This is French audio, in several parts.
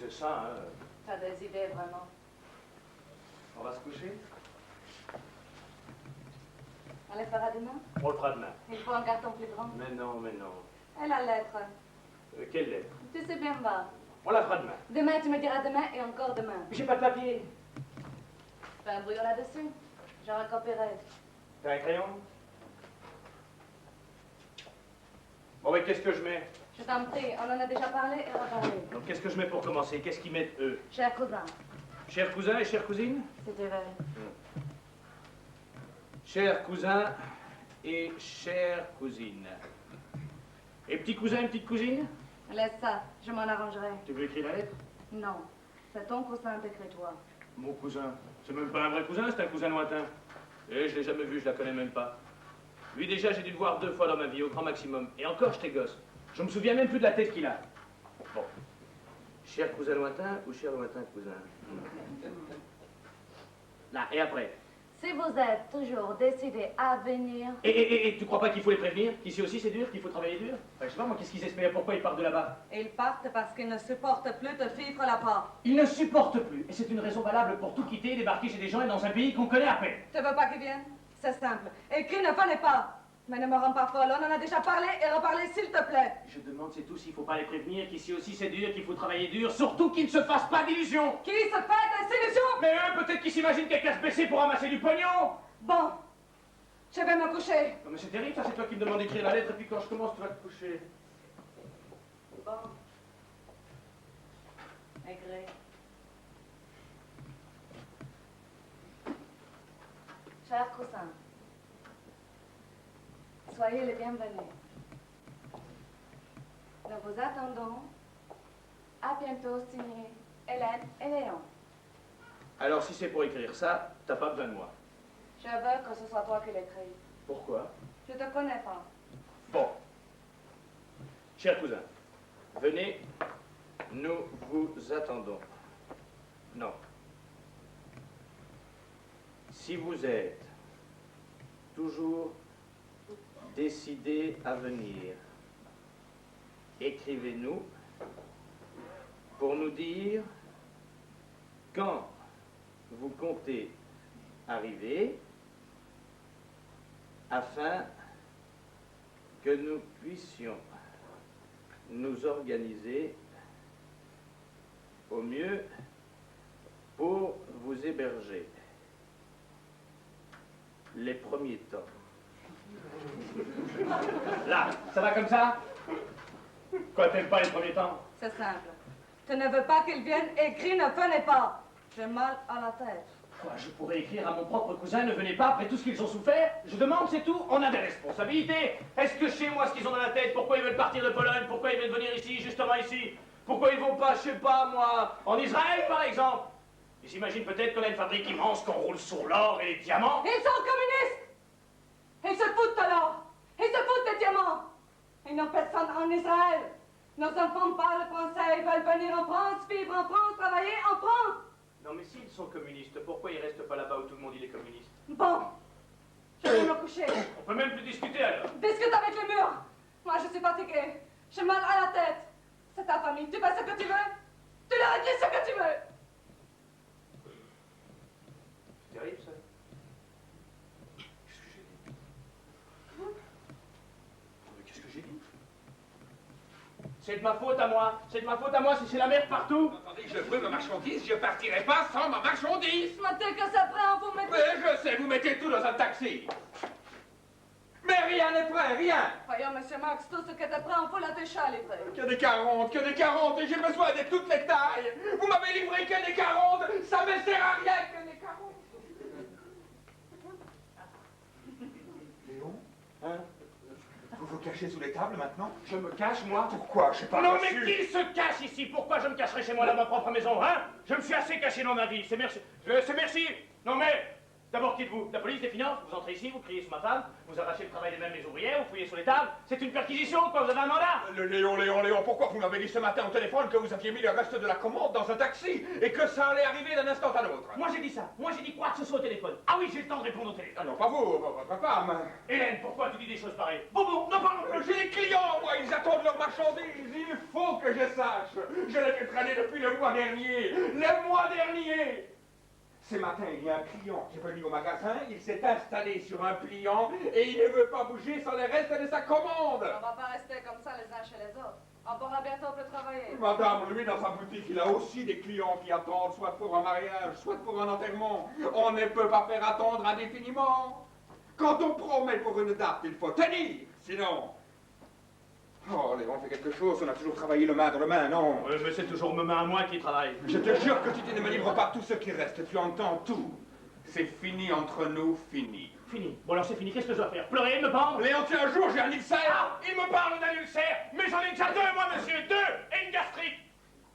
c'est ça, hein. T'as des idées, vraiment. On va se coucher? On les fera demain? On le fera demain. Il faut un carton plus grand. Mais non, mais non. Et la lettre? Quelle lettre? Tu sais bien va. On la fera demain. Demain, tu me diras demain et encore demain. J'ai pas de papier. Fais un brouillon là-dessus. Je recopierai. T'as un crayon? Bon, mais qu'est-ce que je mets? Je t'en prie, on en a déjà parlé et reparlé. Donc, qu'est-ce que je mets pour commencer? Qu'est-ce qu'ils mettent, eux? Cher cousin, Cher cousin et chère cousine? si tu veux. Cher cousin et chère cousine. Et petit cousin et petite cousine? Laisse ça, je m'en arrangerai. Tu veux écrire la lettre? Non, c'est ton cousin, t'écris-toi. Mon cousin. C'est même pas un vrai cousin, c'est un cousin lointain. Et je l'ai jamais vu, je la connais même pas. Lui déjà, j'ai dû le voir 2 fois dans ma vie, au grand maximum. Et encore, j'étais gosse. Je me souviens même plus de la tête qu'il a. Bon. Cher cousin lointain ou cher lointain cousin? Là, et après? Si vous êtes toujours décidé à venir... Et tu crois pas qu'il faut les prévenir? Qu'ici aussi c'est dur, qu'il faut travailler dur? Enfin, je sais pas moi, qu'est-ce qu'ils espèrent? Pourquoi ils partent de là-bas? Ils partent parce qu'ils ne supportent plus de vivre là-bas. Ils ne supportent plus. Et c'est une raison valable pour tout quitter et débarquer chez des gens et dans un pays qu'on connaît à peine. Tu veux pas qu'ils viennent? C'est simple. Écris ne venez pas. Mais ne me rends pas folle, on en a déjà parlé et reparlé s'il te plaît. Je demande, c'est tout, s'il faut pas les prévenir, qu'ici aussi c'est dur, qu'il faut travailler dur, surtout qu'ils ne se fassent pas d'illusions. Qui se fait des illusions? Mais eux, peut-être qu'ils s'imaginent quelqu'un se baisser pour ramasser du pognon. Bon, je vais me coucher. Non mais c'est terrible, ça, c'est toi qui me demandes d'écrire la lettre et puis quand je commence, tu vas te coucher. Bon. Écris. Cher cousin, soyez les bienvenus. Nous vous attendons. À bientôt, signé Hélène et Léon. Alors si c'est pour écrire ça, t'as pas besoin de moi. Je veux que ce soit toi qui l'écris. Pourquoi? Je te connais pas. Bon. Cher cousin, venez, nous vous attendons. Non. Si vous êtes toujours décidé à venir, écrivez-nous pour nous dire quand vous comptez arriver afin que nous puissions nous organiser au mieux pour vous héberger les premiers temps. Là, ça va comme ça? Quoi, t'aimes pas les premiers temps? C'est simple. Tu ne veux pas qu'ils viennent, écris ne venez pas. J'ai mal à la tête. Quoi, je pourrais écrire à mon propre cousin, ne venez pas après tout ce qu'ils ont souffert? Je demande, c'est tout, on a des responsabilités. Est-ce que chez moi, ce qu'ils ont dans la tête, pourquoi ils veulent partir de Pologne, pourquoi ils veulent venir ici, justement ici? Pourquoi ils vont pas, je sais pas moi, en Israël par exemple? Ils s'imaginent peut-être qu'on a une fabrique immense, qu'on roule sur l'or et les diamants. Ils sont communistes. Ils se foutent de l'or. Ils se foutent des diamants. Ils n'ont personne en Israël. Nos enfants parlent français, ils veulent venir en France, vivre en France, travailler en France. Non mais s'ils sont communistes, pourquoi ils restent pas là-bas où tout le monde il est communiste? Bon, je vais me coucher. On peut même plus discuter alors. Discute avec le mur. Moi, je suis fatiguée. J'ai mal à la tête. C'est ta famille. Tu fais ce que tu veux. Tu leur dis ce que tu veux. C'est terrible ça. Qu'est-ce que j'ai dit? Mais qu'est-ce que j'ai dit? C'est de ma faute à moi. C'est de ma faute à moi si c'est la merde partout. Attendez, je veux ma marchandise, je partirai pas sans ma marchandise. Moi, dès que ça prend, vous mettez... Mais je sais, vous mettez tout dans un taxi. Mais rien n'est prêt, rien. Voyons, monsieur Marx, tout ce que te prend, faut la déjà livrer. Que des 40, et j'ai besoin de toutes les tailles. Vous m'avez livré que des 40, ça me sert à rien que des 40. Léon, Hein? vous vous cachez sous les tables maintenant? Je me cache, moi? Pourquoi? Je sais pas. Non reçu. mais qui se cache ici? Pourquoi je me cacherais chez moi dans ma propre maison, hein? Je me suis assez caché dans ma vie, c'est merci. C'est merci. Non mais, D'abord, qui êtes-vous? La police, des finances? Vous entrez ici, vous criez sur ma femme, vous arrachez le travail des mêmes les ouvrières, vous fouillez sur les tables. C'est une perquisition, quoi, vous avez un mandat? Léon, pourquoi vous m'avez dit ce matin au téléphone que vous aviez mis le reste de la commande dans un taxi et que ça allait arriver d'un instant à l'autre? Moi j'ai dit ça, moi j'ai dit quoi que ce soit au téléphone. Ah oui, j'ai le temps de répondre au téléphone. Ah non, pas vous, votre femme. Hélène, pourquoi tu dis des choses pareilles? Bon, non, parlons plus. J'ai des clients, moi, ils attendent leurs marchandises, il faut que je sache. Je les fais traîner depuis le mois dernier. Le mois dernier. Ce matin, il y a un client qui est venu au magasin, il s'est installé sur un pliant et il ne veut pas bouger sans les restes de sa commande. On va pas rester comme ça les uns chez les autres. On pourra bientôt plus travailler. Madame, lui, dans sa boutique, il a aussi des clients qui attendent, soit pour un mariage, soit pour un enterrement. On ne peut pas faire attendre indéfiniment. Quand on promet pour une date, il faut tenir, sinon... Oh, Léon, fais quelque chose, on a toujours travaillé le main dans le main, non? Mais c'est toujours mes mains à moi qui travaille. Je te jure que si tu ne me livres pas tout ce qui reste, tu entends tout. C'est fini entre nous, fini. Fini. Bon alors c'est fini, qu'est-ce que je dois faire? Pleurer, me pendre? Léon, tiens, un jour, j'ai un ulcère. Ah, il me parle d'un ulcère, mais j'en ai déjà deux, moi, monsieur, deux, et une gastrite.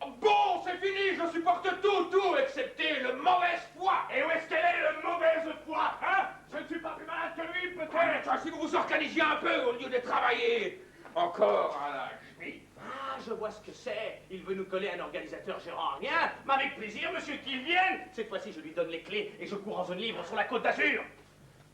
Bon, c'est fini, je supporte tout, excepté le mauvaise foi. Et où est-ce qu'elle est, le mauvaise foi, hein? Je ne suis pas plus malade que lui, peut-être. Si vous vous organisiez un peu au lieu de travailler. Encore à la cheville. Ah, je vois ce que c'est. Il veut nous coller un organisateur gérant rien. Mais avec plaisir, monsieur, qu'il vienne. Cette fois-ci, je lui donne les clés et je cours en zone libre sur la Côte d'Azur.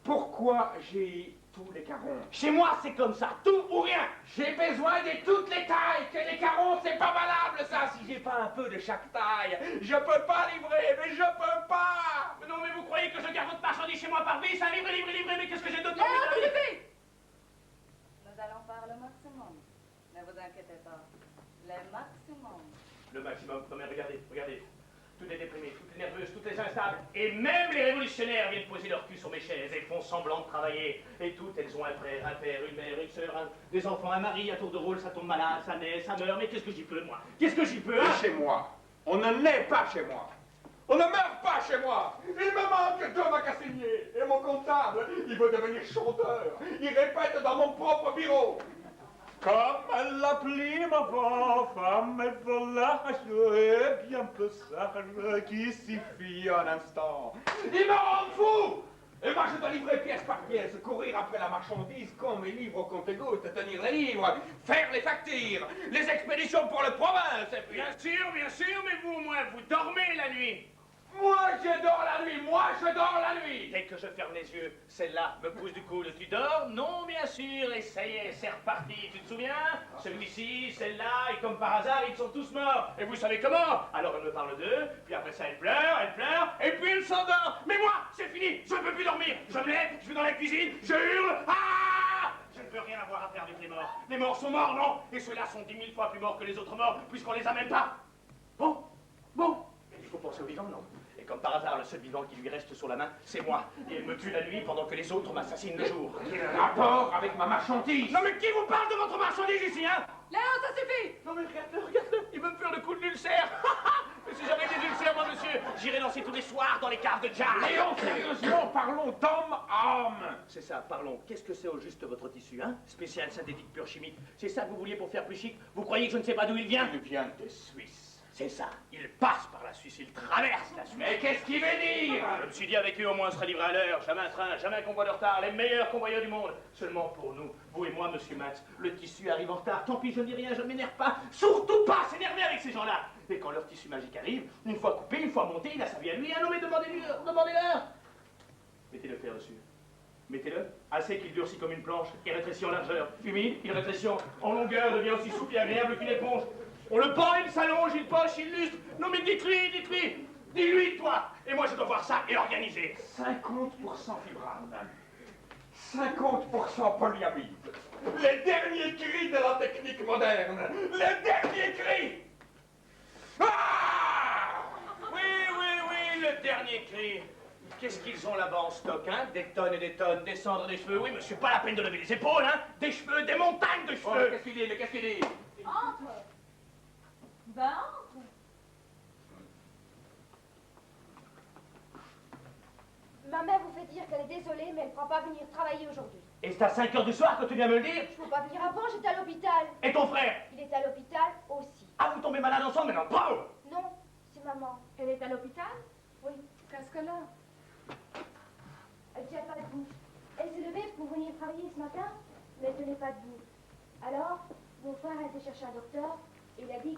Pourquoi j'ai tous les carons? Chez moi, c'est comme ça, tout ou rien. J'ai besoin de toutes les tailles, que les carons, c'est pas valable, ça. Si j'ai pas un peu de chaque taille, je peux pas livrer, mais je peux pas. Mais non, mais vous croyez que je garde votre marchandise chez moi par vice, hein? Livré, mais qu'est-ce que j'ai d'autre? Léon, Philippe! Nous allons faire le maximum. Ne vous inquiétez pas. Le maximum. Le maximum. Non mais regardez. Toutes les déprimées, toutes les nerveuses, toutes les instables. Et même les révolutionnaires viennent poser leur cul sur mes chaises et font semblant de travailler. Et toutes, elles ont un frère, un père, une mère, une sœur, des enfants, un mari, à tour de rôle, ça tombe malade, ça naît, ça meurt. Mais qu'est-ce que j'y peux, moi? Qu'est-ce que j'y peux, hein? Chez moi. On ne naît pas chez moi. On ne meurt pas chez moi. Il me manque Thomas Cassigné. Et mon comptable, il veut devenir chanteur. Il répète dans mon propre bureau. Comme la pluie ma femme est volage et bien peu sage qui suffit un instant. Il me rend fou. Et moi, je dois livrer pièce par pièce, courir après la marchandise, comme mes livres au compte-gouttes, tenir les livres, faire les factures, les expéditions pour le province, et puis... Bien sûr, mais vous, au moins, vous dormez la nuit. Moi, je dors la nuit. Dès que je ferme les yeux, celle-là me pousse du coude. Tu dors? Non, bien sûr. Et ça y est, c'est reparti. Tu te souviens? Celui-ci, celle-là, et comme par hasard, ils sont tous morts. Et vous savez comment? Alors elle me parle d'eux, puis après ça, elle pleure, et puis elle s'endort. Mais moi, c'est fini. Je ne peux plus dormir. Je me lève, je vais dans la cuisine, je hurle. Ah! Je ne veux rien avoir à faire avec les morts. Les morts sont morts, non? Et ceux-là sont 10 000 fois plus morts que les autres morts, puisqu'on les amène pas. Bon. Il faut penser aux vivants, non? Et comme par hasard, le seul vivant qui lui reste sur la main, c'est moi. Et elle me tue la nuit pendant que les autres m'assassinent le jour. Quel rapport avec ma marchandise? Non mais qui vous parle de votre marchandise ici, hein? Léon, ça suffit! Non mais regarde-le, il veut me faire le coup de l'ulcère. Mais si j'avais des ulcères, moi, monsieur, j'irais danser tous les soirs dans les caves de jazz. Léon, sérieusement, parlons d'homme à homme. C'est ça, parlons. Qu'est-ce que c'est au juste votre tissu, hein? Spécial, synthétique, pur chimique. C'est ça que vous vouliez pour faire plus chic? Vous croyez que je ne sais pas d'où il vient? Il vient de Suisse. C'est ça, il passe par la Suisse, il traverse la Suisse. Mais qu'est-ce qu'il veut dire? Je me suis dit avec eux au moins on serait livré à l'heure, jamais un train, jamais un convoi de retard, les meilleurs convoyeurs du monde. Seulement pour nous, vous et moi, monsieur Max, le tissu arrive en retard, tant pis, je ne dis rien, je ne m'énerve pas, surtout pas s'énerver avec ces gens-là. Et quand leur tissu magique arrive, une fois coupé, une fois monté, il a sa vie à lui, non mais demandez-leur. Mettez le fer dessus. Mettez-le, assez qu'il durcit comme une planche, et rétrécit en largeur. Humide, il rétrécit en longueur, devient aussi souple et agréable qu'une éponge. On le pend, il s'allonge, il poche, il lustre. Non mais dites-lui, dis-lui toi. Et moi je dois voir ça et organiser. 50% fibrane, 50% polyamide. Les derniers cris de la technique moderne. Les derniers cris. Ah! Oui, le dernier cri. Qu'est-ce qu'ils ont là-bas en stock, hein? Des tonnes et des tonnes, des cendres, des cheveux. Oui, monsieur, pas la peine de lever les épaules, hein? Des cheveux, des montagnes de cheveux. Qu'est-ce qu'il dit? Entre! Ben, entre! Ma mère vous fait dire qu'elle est désolée, mais elle ne pourra pas venir travailler aujourd'hui. Et c'est à 5 h du soir que tu viens me le dire? Je ne peux pas venir avant, j'étais à l'hôpital. Et ton frère? Il est à l'hôpital aussi. Ah, vous tombez malade ensemble, mais non, bravo! Non, c'est maman. Elle est à l'hôpital? Oui. Qu'est-ce qu'elle a? que vous veniez travailler ce matin, mais elle tenait pas debout. Alors, mon frère a été chercher un docteur et il a dit